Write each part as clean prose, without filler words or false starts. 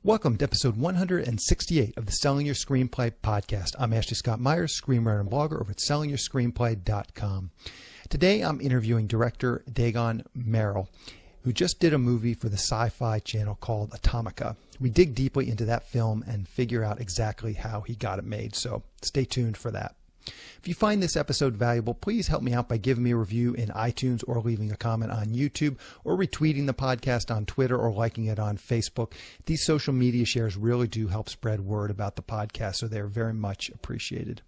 Welcome to episode 168 of the Selling Your Screenplay podcast. I'm Ashley Scott Myers, screenwriter and blogger over at sellingyourscreenplay.com. Today I'm interviewing director Dagen Merrill, who just did a movie for the SyFy channel called Atomica. We dig deeply into that film and figure out exactly how he got it made, so stay tuned for that. If you find this episode valuable, please help me out by giving me a review in iTunes or leaving a comment on YouTube or retweeting the podcast on Twitter or liking it on Facebook. These social media shares really do help spread word about the podcast, so they're very much appreciated.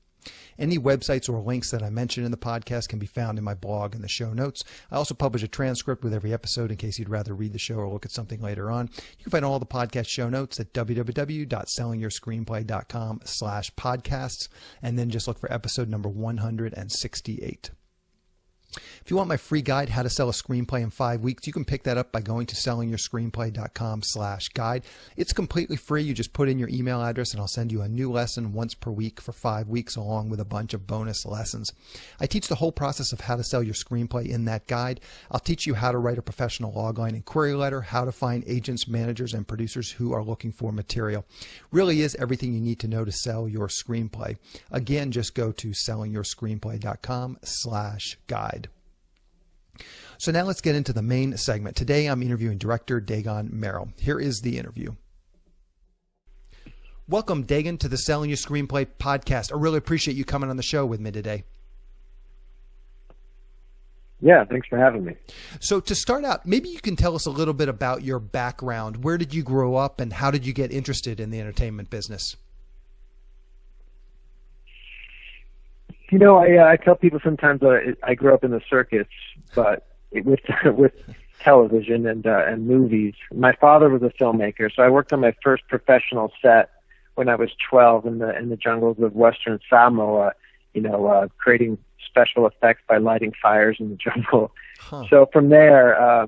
Any websites or links that I mention in the podcast can be found in my blog and the show notes. I also publish a transcript with every episode in case you'd rather read the show or look at something later on. You can find all the podcast show notes at www.sellingyourscreenplay.com/podcasts, and then just look for episode number 168. If you want my free guide, How to Sell a Screenplay in 5 Weeks, you can pick that up by going to sellingyourscreenplay.com/guide. It's completely free. You just put in your email address and I'll send you a new lesson once per week for 5 weeks along with a bunch of bonus lessons. I teach the whole process of how to sell your screenplay in that guide. I'll teach you how to write a professional logline and query letter, how to find agents, managers, and producers who are looking for material. Really is everything you need to know to sell your screenplay. Again, just go to sellingyourscreenplay.com/guide. So now let's get into the main segment. Today I'm interviewing director Dagen Merrill. Here is the interview. Welcome, Dagen, to the Selling Your Screenplay podcast. I really appreciate you coming on the show with me today. Yeah, thanks for having me. So to start out, maybe you can tell us a little bit about your background. Where did you grow up and how did you get interested in the entertainment business? You know, I tell people sometimes that I grew up in the circus, but with television and movies. My father was a filmmaker, so I worked on my first professional set when I was 12 in the jungles of Western Samoa. Creating special effects by lighting fires in the jungle. Huh. So from there, I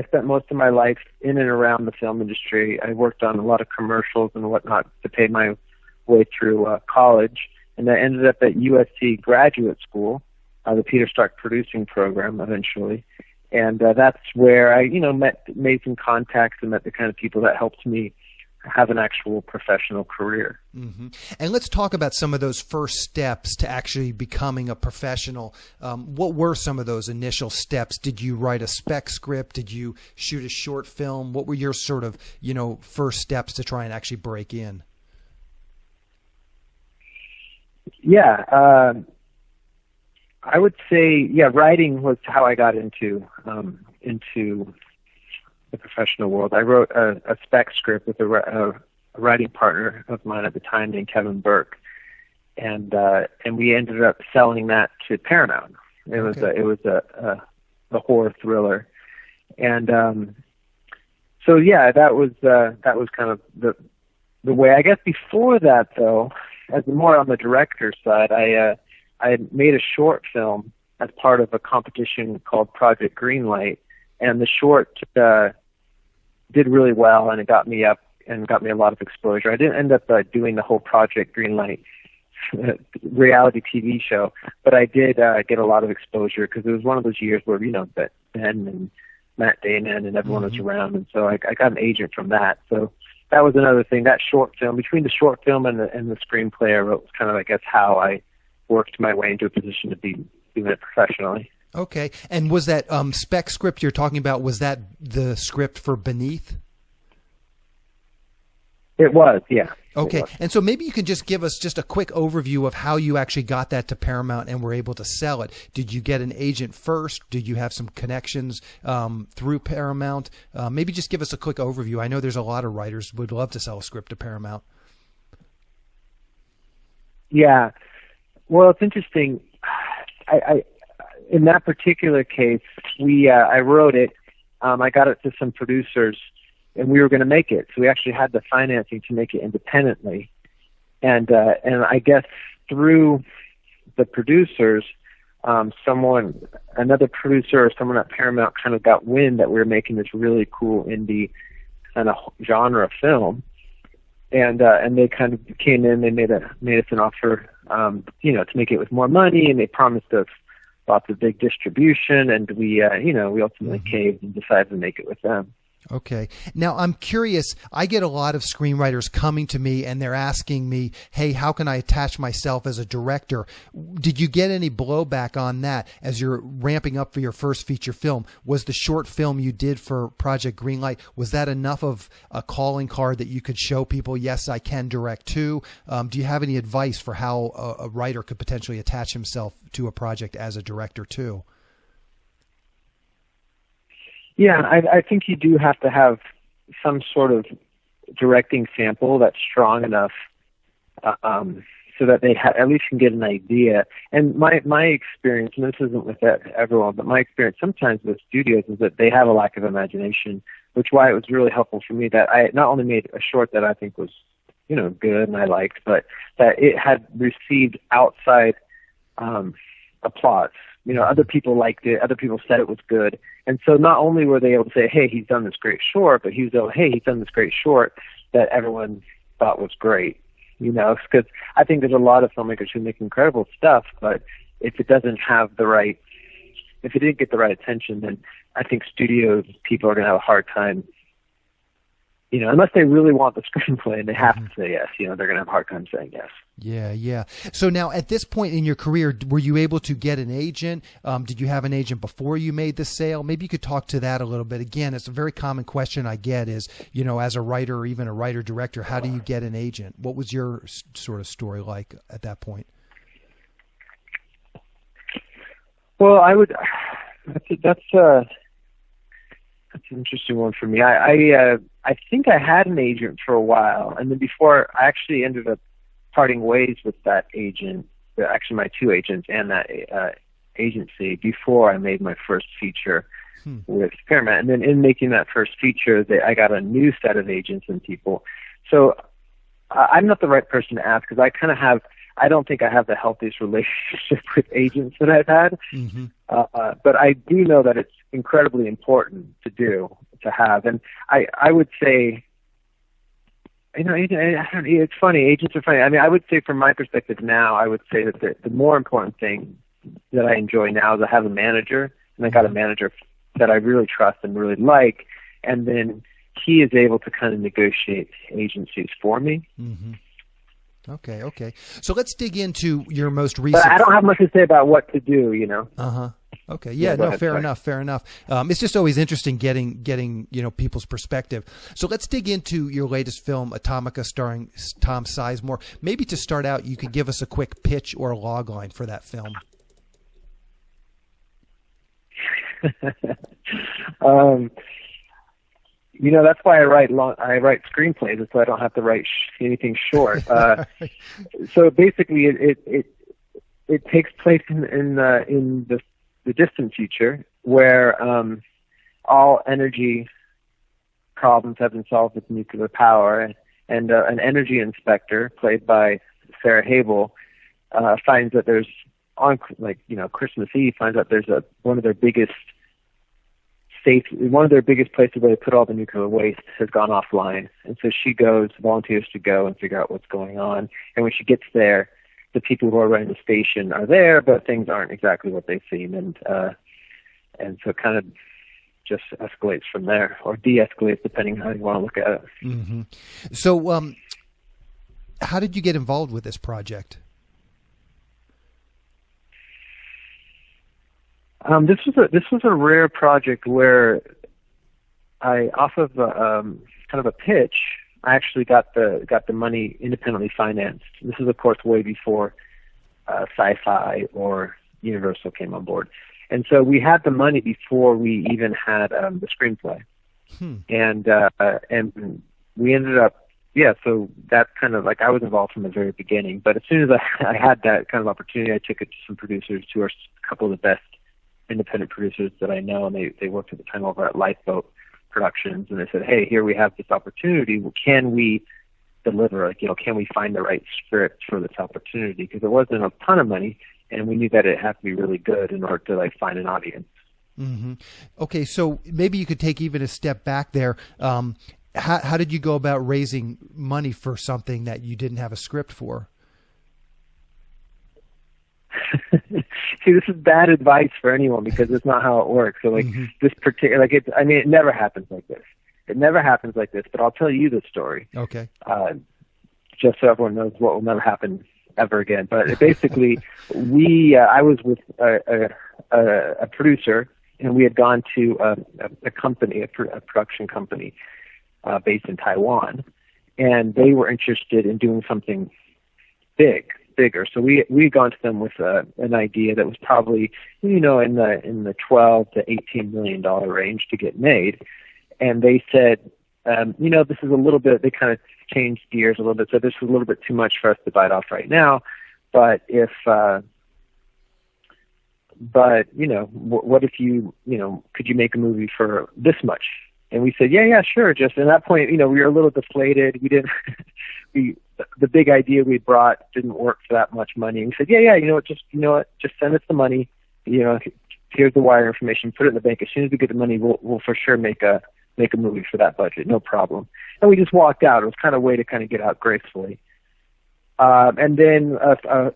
spent most of my life in and around the film industry. I worked on a lot of commercials and whatnot to pay my way through college. And I ended up at USC Graduate School, the Peter Stark Producing Program eventually. And that's where I, made some contacts and met the kind of people that helped me have an actual professional career. Mm-hmm. And let's talk about some of those first steps to actually becoming a professional. What were some of those initial steps? Did you write a spec script? Did you shoot a short film? What were your sort of, first steps to try and actually break in? Yeah, I would say, writing was how I got into the professional world. I wrote a spec script with a writing partner of mine at the time named Kevin Burke, and we ended up selling that to Paramount. It was a horror thriller, and that was kind of the way. I guess before that, though, as more on the director's side, I had made a short film as part of a competition called Project Greenlight, and the short did really well, and it got me up and got me a lot of exposure. I didn't end up doing the whole Project Greenlight reality TV show, but I did get a lot of exposure because it was one of those years where Ben and Matt Damon and everyone was around, and so I got an agent from that. So that was another thing. That short film, between the short film and the screenplay I wrote, was kind of, I guess, how I worked my way into a position to be doing it professionally. Okay. And was that spec script you're talking about, was that the script for Beneath? It was, yeah. Okay. And so maybe you can just give us just a quick overview of how you actually got that to Paramount and were able to sell it. Did you get an agent first? Did you have some connections through Paramount? Maybe just give us a quick overview. I know there's a lot of writers who would love to sell a script to Paramount. Yeah. Well, it's interesting. I in that particular case, I wrote it. I got it to some producers, and we were going to make it. So we actually had the financing to make it independently. And I guess through the producers, another producer or someone at Paramount kind of got wind that we were making this really cool indie kind of genre film. And they kind of came in, they made us an offer, to make it with more money, and they promised us lots of big distribution, and we ultimately caved and decided to make it with them. Okay. Now, I'm curious. I get a lot of screenwriters coming to me and they're asking me, hey, how can I attach myself as a director? Did you get any blowback on that as you're ramping up for your first feature film? Was the short film you did for Project Greenlight, was that enough of a calling card that you could show people, yes, I can direct too? Do you have any advice for how a writer could potentially attach himself to a project as a director too? Yeah, I think you do have to have some sort of directing sample that's strong enough so that they at least can get an idea. And my experience, and this isn't with everyone, but my experience sometimes with studios is that they have a lack of imagination, which why it was really helpful for me that I not only made a short that I think was, good and I liked, but that it had received outside applause. Other people liked it. Other people said it was good. And so not only were they able to say, hey, he's done this great short, but he was able, hey, he's done this great short that everyone thought was great. Because I think there's a lot of filmmakers who make incredible stuff, but if it didn't get the right attention, then I think studio people are going to have a hard time. Unless they really want the screenplay and they have to say yes, they're going to have a hard time saying yes. Yeah. So now at this point in your career, were you able to get an agent? Did you have an agent before you made the sale? Maybe you could talk to that a little bit. Again, it's a very common question I get is, as a writer or even a writer-director, how do you get an agent? What was your sort of story like at that point? Well, that's an interesting one for me. I think I had an agent for a while, and then before I actually ended up parting ways with that agent, actually my two agents and that agency before I made my first feature with Paramount. And then in making that first feature, I got a new set of agents and people. So I'm not the right person to ask because I don't think I have the healthiest relationship with agents that I've had. Mm-hmm. But I do know that it's incredibly important to have. And I would say, it's funny. Agents are funny. I mean, I would say from my perspective now, I would say that the more important thing that I enjoy now is I have a manager, and I got a manager that I really trust and really like, and then he is able to kind of negotiate agencies for me. Mm-hmm. Okay. So let's dig into your most recent. But I don't have much to say about what to do, Uh-huh. Okay. Yeah. No. Fair enough. It's just always interesting getting people's perspective. So let's dig into your latest film, Atomica, starring Tom Sizemore. Maybe to start out, you could give us a quick pitch or a log line for that film. That's why I write screenplays, so I don't have to write anything short. So basically, it takes place in the distant future, where all energy problems have been solved with nuclear power, and an energy inspector, played by Sarah Habel, finds that there's Christmas Eve, finds out there's one of their biggest places where they put all the nuclear waste has gone offline, and so she volunteers to go and figure out what's going on. And when she gets there, the people who are running the station are there, but things aren't exactly what they seem, and so it kind of just escalates from there, or de-escalates, depending how you want to look at it. Mm-hmm. So, how did you get involved with this project? This was a rare project where I, off of kind of a pitch, I actually got the money independently financed. This is, of course, way before SyFy or Universal came on board, and so we had the money before we even had the screenplay, and we ended up. Yeah, so that's kind of I was involved from the very beginning. But as soon as I had that kind of opportunity, I took it to some producers who are a couple of the best independent producers that I know, and they worked at the time over at Lifeboat Productions, and they said, hey, here we have this opportunity. Well, can we deliver? Can we find the right script for this opportunity? Because there wasn't a ton of money, and we knew that it had to be really good in order to find an audience. Mm-hmm. Okay, so maybe you could take even a step back there. How did you go about raising money for something that you didn't have a script for? See, this is bad advice for anyone because it's not how it works. So this particular, it never happens like this. it never happens like this, but I'll tell you the story. Okay. Just so everyone knows what will never happen ever again. But basically, I was with a producer, and we had gone to a company, a production company based in Taiwan, and they were interested in doing something bigger. So we had gone to them with an idea that was probably, in the 12 to $18 million range to get made. And they said, this is a little bit, they kind of changed gears a little bit. So this is a little bit too much for us to bite off right now. But what if you could you make a movie for this much? And we said, yeah, sure. Just at that point, we were a little deflated. We didn't, the big idea we brought didn't work for that much money. And we said, yeah, just send us the money. Here's the wire information. Put it in the bank. As soon as we get the money, we'll for sure make a movie for that budget. No problem. And we just walked out. It was kind of a way to kind of get out gracefully. And then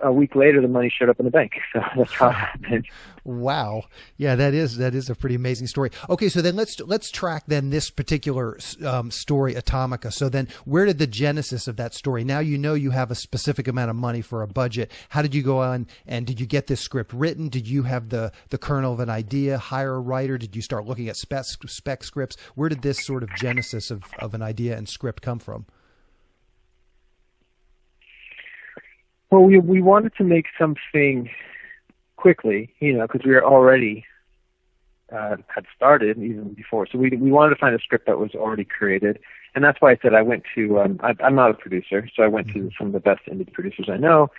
a week later, the money showed up in the bank. So that's how it happened. Wow. Yeah, that is a pretty amazing story. Okay, so then let's track then this particular story, Atomica. So then where did the genesis of that story? Now you have a specific amount of money for a budget. How did you go on, and did you get this script written? Did you have the kernel of an idea, hire a writer? Did you start looking at spec scripts? Where did this sort of genesis of an idea and script come from? Well, we wanted to make something quickly, because we were already had started even before. So we wanted to find a script that was already created, and that's why I said I went to. I'm not a producer, so I went to some of the best indie producers I know,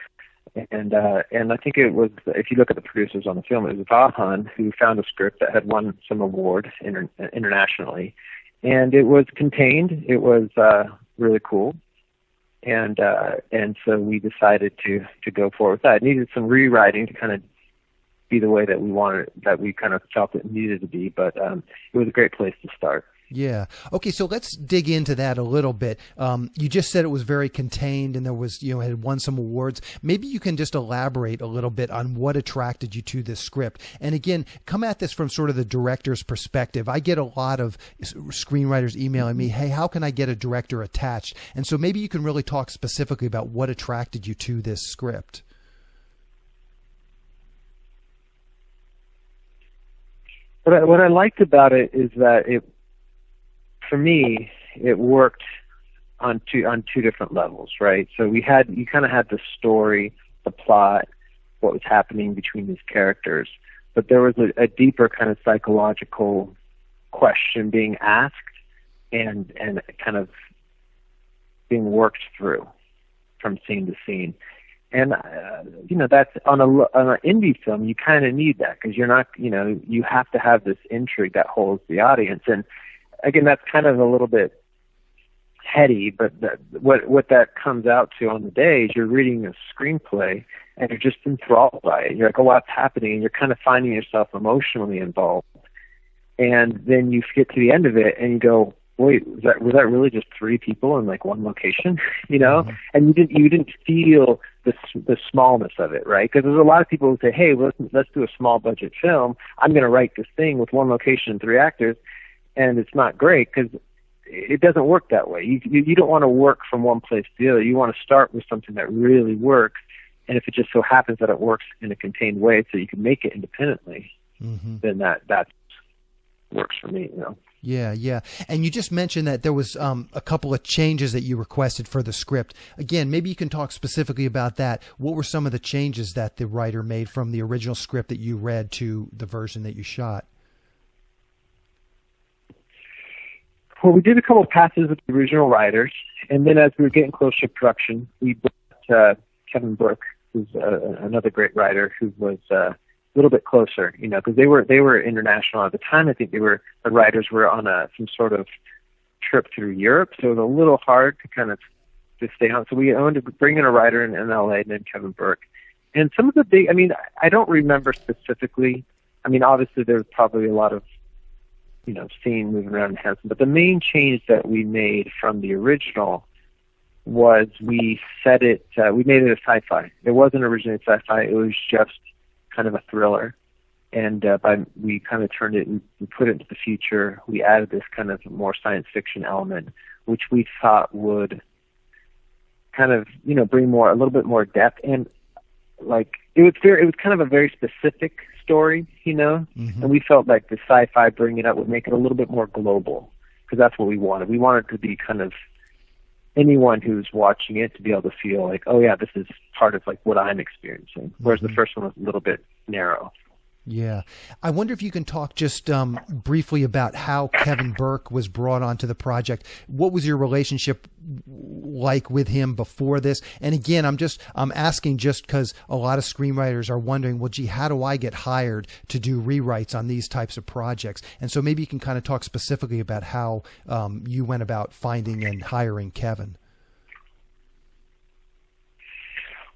and I think it was, if you look at the producers on the film, it was Dagen who found a script that had won some award internationally, and it was contained. It was really cool. And so we decided to go forward with that. It needed some rewriting to kind of be the way that we wanted, that we kind of felt it needed to be, but it was a great place to start. Yeah. Okay, so let's dig into that a little bit. You just said it was very contained, and there was, had won some awards. Maybe you can just elaborate a little bit on what attracted you to this script. And again, come at this from sort of the director's perspective. I get a lot of screenwriters emailing me, hey, how can I get a director attached? And so maybe you can really talk specifically about what attracted you to this script. What I liked about it is that for me, it worked on two different levels, right? So you kind of had the story, the plot, what was happening between these characters, but there was a deeper kind of psychological question being asked and kind of being worked through from scene to scene. And that's on an indie film, you kind of need that, because you're not, you have to have this intrigue that holds the audience. And again, that's kind of a little bit heady, but what that comes out to on the day is you're reading a screenplay and you're just enthralled by it. You're like, oh, what's happening? And you're kind of finding yourself emotionally involved. And then you get to the end of it and you go, wait, was that really just three people in like one location? Mm-hmm. And you didn't feel the smallness of it, right? Because there's a lot of people who say, hey, let's do a small budget film. I'm going to write this thing with one location and three actors. And it's not great because it doesn't work that way. You don't want to work from one place to the other. You want to start with something that really works, and if it just so happens that it works in a contained way so you can make it independently, then that works for me, Yeah. And you just mentioned that there was a couple of changes that you requested for the script. Again, maybe you can talk specifically about that. What were some of the changes that the writer made from the original script that you read to the version that you shot? Well, we did a couple of passes with the original writers, and then as we were getting close to production, we brought Kevin Burke, who's another great writer, who was a little bit closer, because they were international at the time. I think the writers were on some sort of trip through Europe, so it was a little hard to kind of to stay on. So we wanted to bring in a writer in LA named Kevin Burke, and some of the big. I don't remember specifically. Obviously there's probably a lot of scene moving around in Hanson. But the main change that we made from the original was we made it a SyFy. It wasn't originally SyFy. It was just kind of a thriller. and we kind of turned it and we put it into the future. We added this kind of more science fiction element, which we thought would kind of, bring a little bit more depth, and like it was kind of a very specific story, Mm-hmm. and we felt like the SyFy bringing it up would make it a little bit more global, because that's what we wanted. We wanted it to be kind of anyone who's watching it to be able to feel like, oh yeah, this is part of like what I'm experiencing. Whereas the first one was a little bit narrow. Yeah. I wonder if you can talk just briefly about how Kevin Burke was brought onto the project. What was your relationship like with him before this? And again, I'm asking just because a lot of screenwriters are wondering, well, gee, how do I get hired to do rewrites on these types of projects? And so maybe you can kind of talk specifically about how you went about finding and hiring Kevin.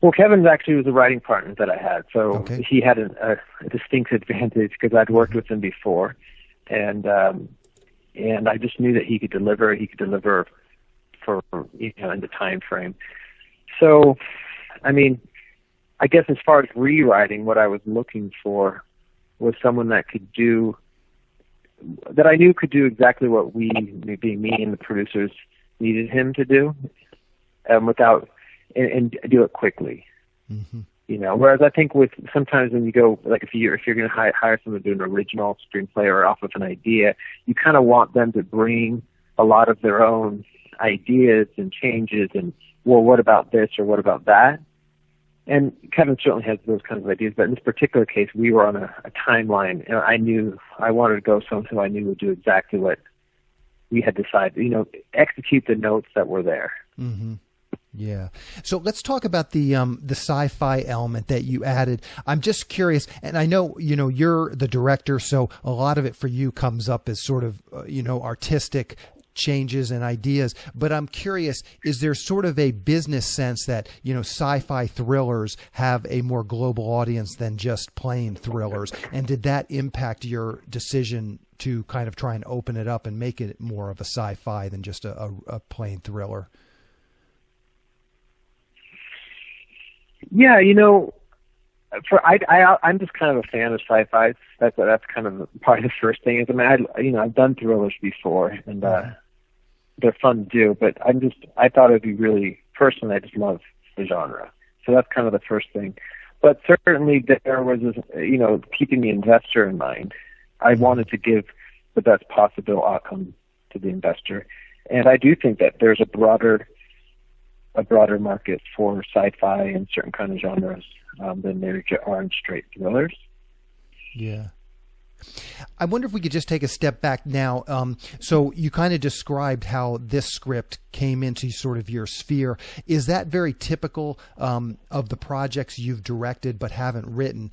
Well, Kevin actually was a writing partner that I had, so okay. He had a distinct advantage because I'd worked with him before, and I just knew that he could deliver. He could deliver for in the time frame. So, I mean, I guess as far as rewriting, what I was looking for was someone that I knew could do exactly what we, being me and the producers, needed him to do, without. And do it quickly, mm-hmm. Whereas I think with sometimes when you go, like if you're going to hire someone to do an original screenplay or off of an idea, you kind of want them to bring a lot of their own ideas and changes and, well, what about this or what about that? And Kevin certainly has those kinds of ideas, but in this particular case, we were on a timeline, and I knew I wanted to go someone who I knew would do exactly what we had decided, execute the notes that were there. Mm-hmm. Yeah. So let's talk about the SyFy element that you added. I'm just curious, and I know, you're the director, so a lot of it for you comes up as sort of, artistic changes and ideas. But I'm curious, is there sort of a business sense that, sci-fi thrillers have a more global audience than just plain thrillers? And did that impact your decision to kind of try and open it up and make it more of a sci-fi than just a plain thriller? Yeah, I'm just kind of a fan of sci-fi. That's kind of part of the first thing. I've done thrillers before, and they're fun to do. But I thought it'd be really, personally, I just love the genre. So that's kind of the first thing. But certainly there was this, keeping the investor in mind. I wanted to give the best possible outcome to the investor, and I do think that there's a broader market for sci-fi and certain kind of genres than there are in straight thrillers. Yeah. I wonder if we could just take a step back now. So you kind of described how this script came into sort of your sphere. Is that very typical of the projects you've directed but haven't written?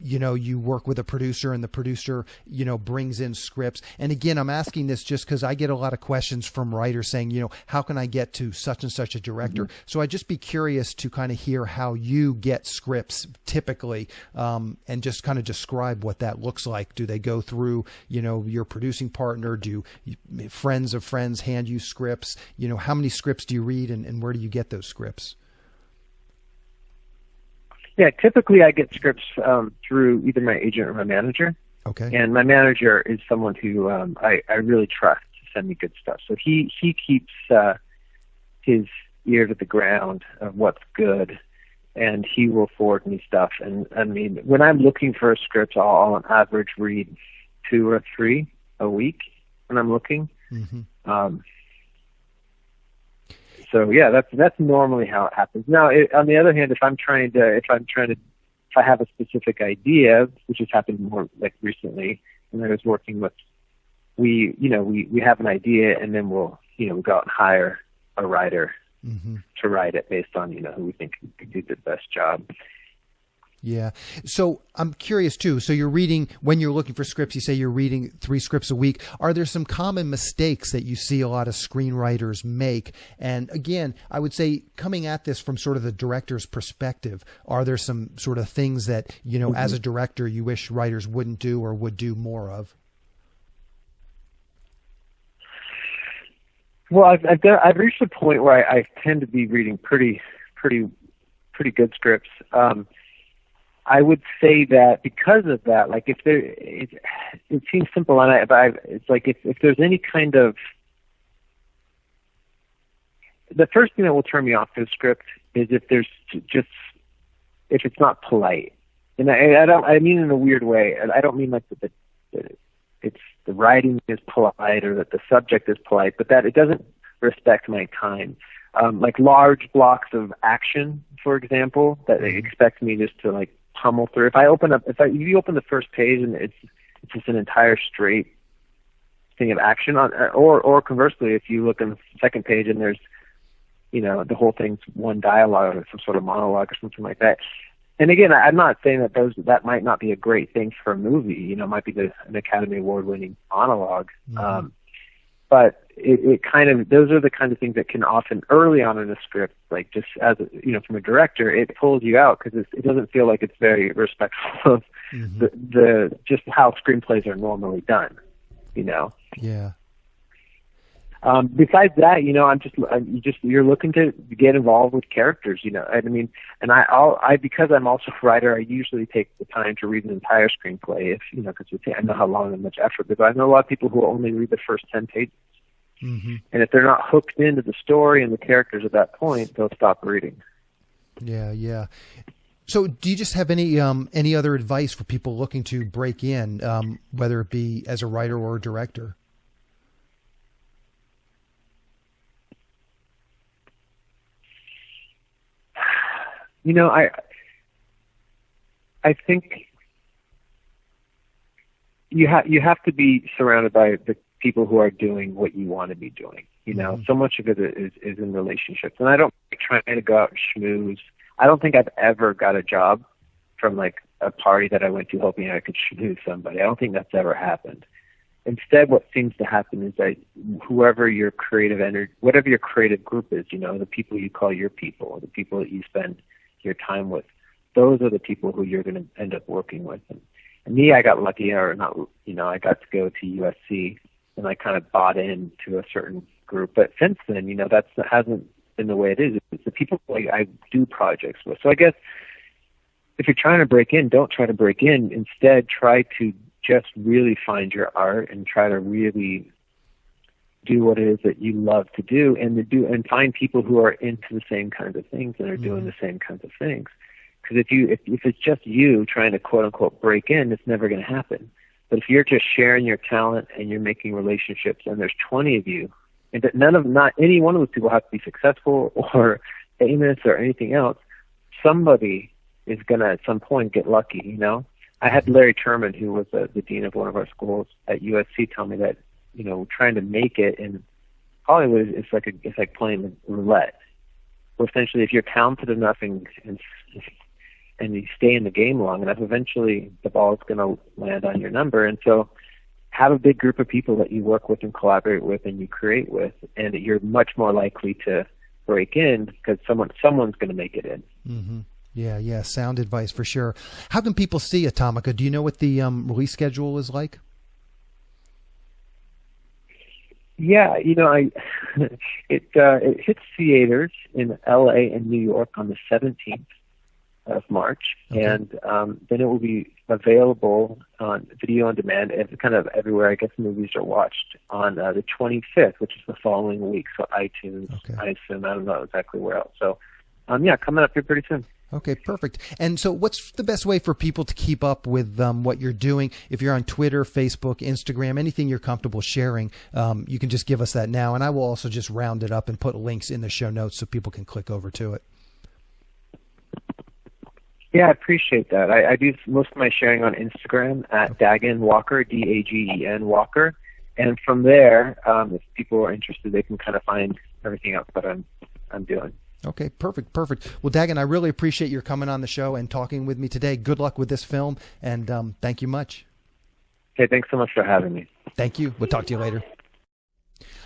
You work with a producer and the producer, brings in scripts. And again, I'm asking this just because I get a lot of questions from writers saying, how can I get to such and such a director? Mm-hmm. So I'd just be curious to kind of hear how you get scripts typically, and just kind of describe what that looks like. Do they go through, your producing partner? Do friends of friends hand you scripts? How many scripts do you read, and where do you get those scripts? Yeah, typically I get scripts through either my agent or my manager. Okay. And my manager is someone who I really trust to send me good stuff. So he keeps his ear to the ground of what's good, and he will forward me stuff. And I mean, when I'm looking for a script, I'll on average read 2 or 3 a week when I'm looking. Mm-hmm. So yeah, that's normally how it happens. Now, on the other hand, if I have a specific idea, which has happened more like recently, and I was working with, we have an idea, and then we'll go out and hire a writer mm-hmm. to write it based on who we think could do the best job. Yeah. So I'm curious too. So you're reading, when you're looking for scripts, you say you're reading 3 scripts a week. Are there some common mistakes that you see a lot of screenwriters make? And again, I would say coming at this from sort of the director's perspective, are there some sort of things that, mm-hmm. as a director, you wish writers wouldn't do or would do more of? Well, I've reached a point where I tend to be reading pretty good scripts. I would say that because of that, like if there, it seems simple, and it's like if there's any kind of, the first thing that will turn me off to a script is if there's just, if it's not polite, and I mean in a weird way. I don't mean like that it's the writing is polite or that the subject is polite, but that it doesn't respect my time. Like large blocks of action, for example, that they expect me just to like pummel through. If you open the first page and it's just an entire straight thing of action on, or conversely, if you look on the second page and there's, you know, the whole thing's one dialogue or some sort of monologue or something like that. And again, I'm not saying that might not be a great thing for a movie. You know, it might be an Academy Award-winning monologue. Mm-hmm. But it kind of, those are the kind of things that can often, early on in a script, like just as a, you know, from a director, it pulls you out because it doesn't feel like it's very respectful of the just how screenplays are normally done. You know. Yeah. Besides that, you know, you're looking to get involved with characters, you know. I mean, and I because I'm also a writer, I usually take the time to read an entire screenplay, if you know, because I know how long and much effort. But I know a lot of people who only read the first 10 pages, and if they're not hooked into the story and the characters at that point, they'll stop reading. Yeah, yeah. So, do you just have any other advice for people looking to break in, whether it be as a writer or a director? You know, I think you have to be surrounded by the people who are doing what you want to be doing. You know, so much of it is in relationships, and I don't try to go out and schmooze. I don't think I've ever got a job from like a party that I went to hoping I could schmooze somebody. I don't think that's ever happened. Instead, what seems to happen is that whoever your creative energy, whatever your creative group is, you know, the people you call your people, or the people that you spend your time with, those are the people who you're going to end up working with. And me, I got lucky, or not, you know, I got to go to USC and I kind of bought into a certain group. But since then, you know, that hasn't been the way it is. It's the people I do projects with. So I guess if you're trying to break in, don't try to break in. Instead, try to just really find your art and try to really do what it is that you love to do, and find people who are into the same kinds of things and are doing the same kinds of things. Because if it's just you trying to quote unquote break in, it's never going to happen. But if you're just sharing your talent and you're making relationships, and there's 20 of you, and that not any one of those people have to be successful or famous or anything else, somebody is going to at some point get lucky. You know, I had Larry Terman, who was the dean of one of our schools at USC, tell me that, you know, trying to make it in Hollywood is it's like playing roulette. Well, essentially, if you're talented enough and you stay in the game long enough, eventually the ball is going to land on your number. And so, have a big group of people that you work with and collaborate with and you create with, and you're much more likely to break in because someone's going to make it in. Mm-hmm. Yeah, sound advice for sure. How can people see Atomica? Do you know what the release schedule is like? Yeah, you know, it hits theaters in LA and New York on the 17th of March, and then it will be available on video on demand and kind of everywhere I guess movies are watched on the 25th, which is the following week. So iTunes, I assume, I don't know exactly where else. So, coming up here pretty soon. Okay, perfect. And so what's the best way for people to keep up with what you're doing? If you're on Twitter, Facebook, Instagram, anything you're comfortable sharing, you can just give us that now. And I will also just round it up and put links in the show notes so people can click over to it. Yeah, I appreciate that. I do most of my sharing on Instagram at Dagen Walker, Dagen Walker. And from there, if people are interested, they can kind of find everything else that I'm doing. Okay, perfect. Well, Dagen, I really appreciate your coming on the show and talking with me today. Good luck with this film, and thank you much. Okay, thanks so much for having me. Thank you. We'll talk to you later.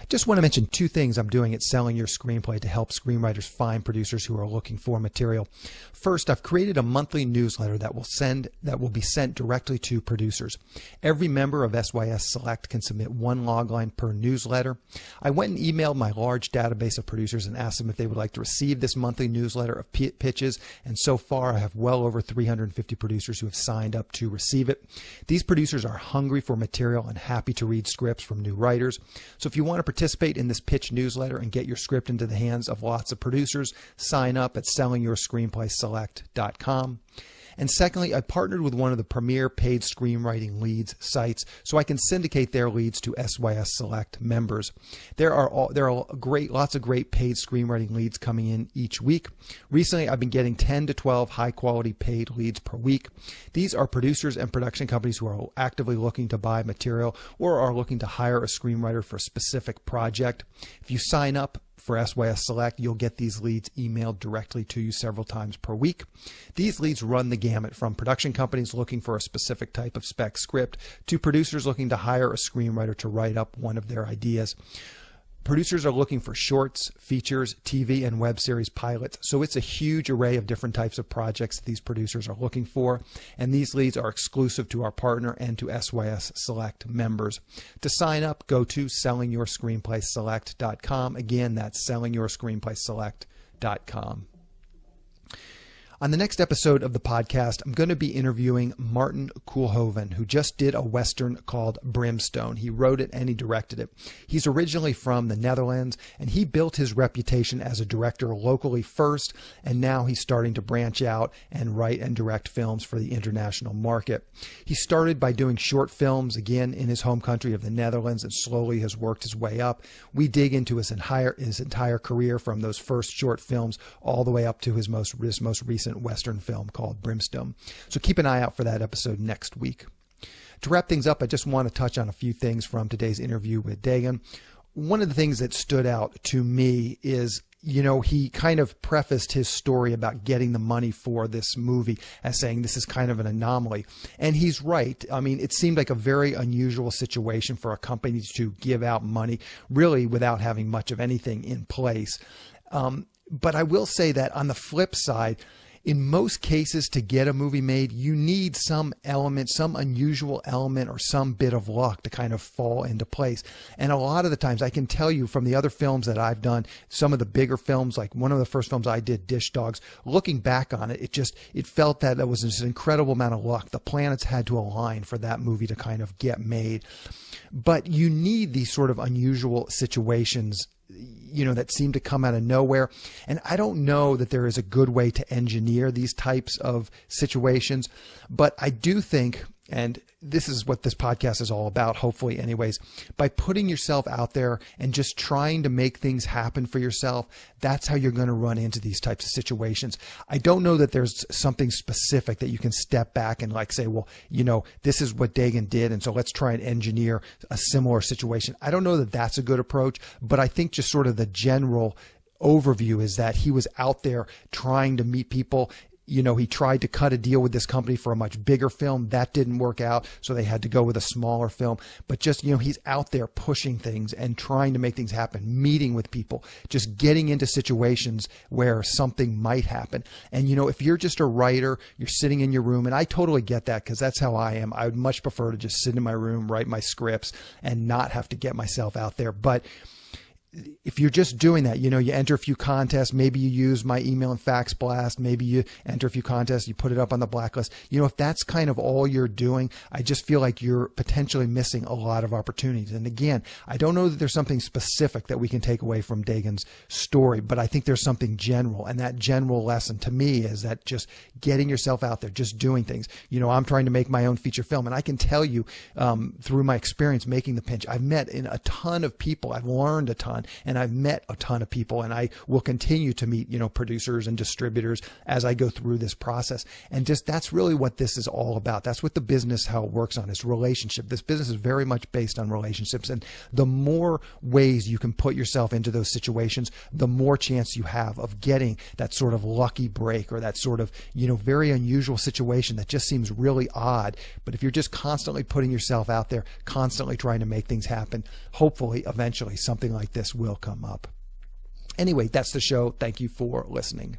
Just want to mention two things I'm doing at Selling Your Screenplay to help screenwriters find producers who are looking for material. First, I've created a monthly newsletter that will be sent directly to producers. Every member of SYS Select can submit one logline per newsletter. I went and emailed my large database of producers and asked them if they would like to receive this monthly newsletter of pitches, and so far I have well over 350 producers who have signed up to receive it. These producers are hungry for material and happy to read scripts from new writers. So if you want to participate in this pitch newsletter and get your script into the hands of lots of producers, sign up at sellingyourscreenplayselect.com. And secondly, I partnered with one of the premier paid screenwriting leads sites so I can syndicate their leads to SYS Select members. There are lots of great paid screenwriting leads coming in each week. Recently, I've been getting 10 to 12 high-quality paid leads per week. These are producers and production companies who are actively looking to buy material or are looking to hire a screenwriter for a specific project. If you sign up for SYS Select, you'll get these leads emailed directly to you several times per week. These leads run the gamut from production companies looking for a specific type of spec script to producers looking to hire a screenwriter to write up one of their ideas. Producers are looking for shorts, features, TV, and web series pilots. So it's a huge array of different types of projects these producers are looking for. And these leads are exclusive to our partner and to SYS Select members. To sign up, go to sellingyourscreenplayselect.com. Again, that's sellingyourscreenplayselect.com. On the next episode of the podcast, I'm going to be interviewing Martin Koolhoven, who just did a Western called Brimstone. He wrote it and he directed it. He's originally from the Netherlands, and he built his reputation as a director locally first, and now he's starting to branch out and write and direct films for the international market. He started by doing short films, again, in his home country of the Netherlands, and slowly has worked his way up. We dig into his entire career from those first short films all the way up to his most recent Western film called Brimstone. So keep an eye out for that episode next week. To wrap things up, I just want to touch on a few things from today's interview with Dagen. One of the things that stood out to me is, he kind of prefaced his story about getting the money for this movie as saying this is kind of an anomaly. And he's right. I mean, it seemed like a very unusual situation for a company to give out money really without having much of anything in place. But I will say that on the flip side, in most cases, to get a movie made, you need some element, some unusual element or some bit of luck to kind of fall into place. And a lot of the times, I can tell you from the other films that I've done, some of the bigger films, like one of the first films I did, Dish Dogs, looking back on it, it felt that there was this incredible amount of luck. The planets had to align for that movie to kind of get made. But you need these sort of unusual situations that seem to come out of nowhere. And I don't know that there is a good way to engineer these types of situations, but I do think, and this is what this podcast is all about, hopefully anyways, by putting yourself out there and just trying to make things happen for yourself, that's how you're going to run into these types of situations. I don't know that there's something specific that you can step back and say, well, this is what Dagen did, and so let's try and engineer a similar situation. I don't know that that's a good approach, but I think just sort of the general overview is that he was out there trying to meet people. He tried to cut a deal with this company for a much bigger film. That didn't work out, so they had to go with a smaller film. But just, he's out there pushing things and trying to make things happen, meeting with people, just getting into situations where something might happen. And, if you're just a writer, you're sitting in your room, and I totally get that because that's how I am. I would much prefer to just sit in my room, write my scripts, and not have to get myself out there. But if you're just doing that, you enter a few contests, maybe you use my email and fax blast, maybe you enter a few contests, you put it up on the blacklist. If that's kind of all you're doing, I just feel like you're potentially missing a lot of opportunities. And again, I don't know that there's something specific that we can take away from Dagen's story, but I think there's something general. And that general lesson to me is that just getting yourself out there, just doing things. I'm trying to make my own feature film, and I can tell you through my experience making The Pinch, I've met a ton of people. I've learned a ton. on. And I've met a ton of people, and I will continue to meet, producers and distributors as I go through this process. And just that's really what this is all about. That's what the business, how it works on, is relationship. This business is very much based on relationships. And the more ways you can put yourself into those situations, the more chance you have of getting that sort of lucky break, or that sort of, very unusual situation that just seems really odd. But if you're just constantly putting yourself out there, constantly trying to make things happen, hopefully, eventually, something like this will come up. Anyway, that's the show. Thank you for listening.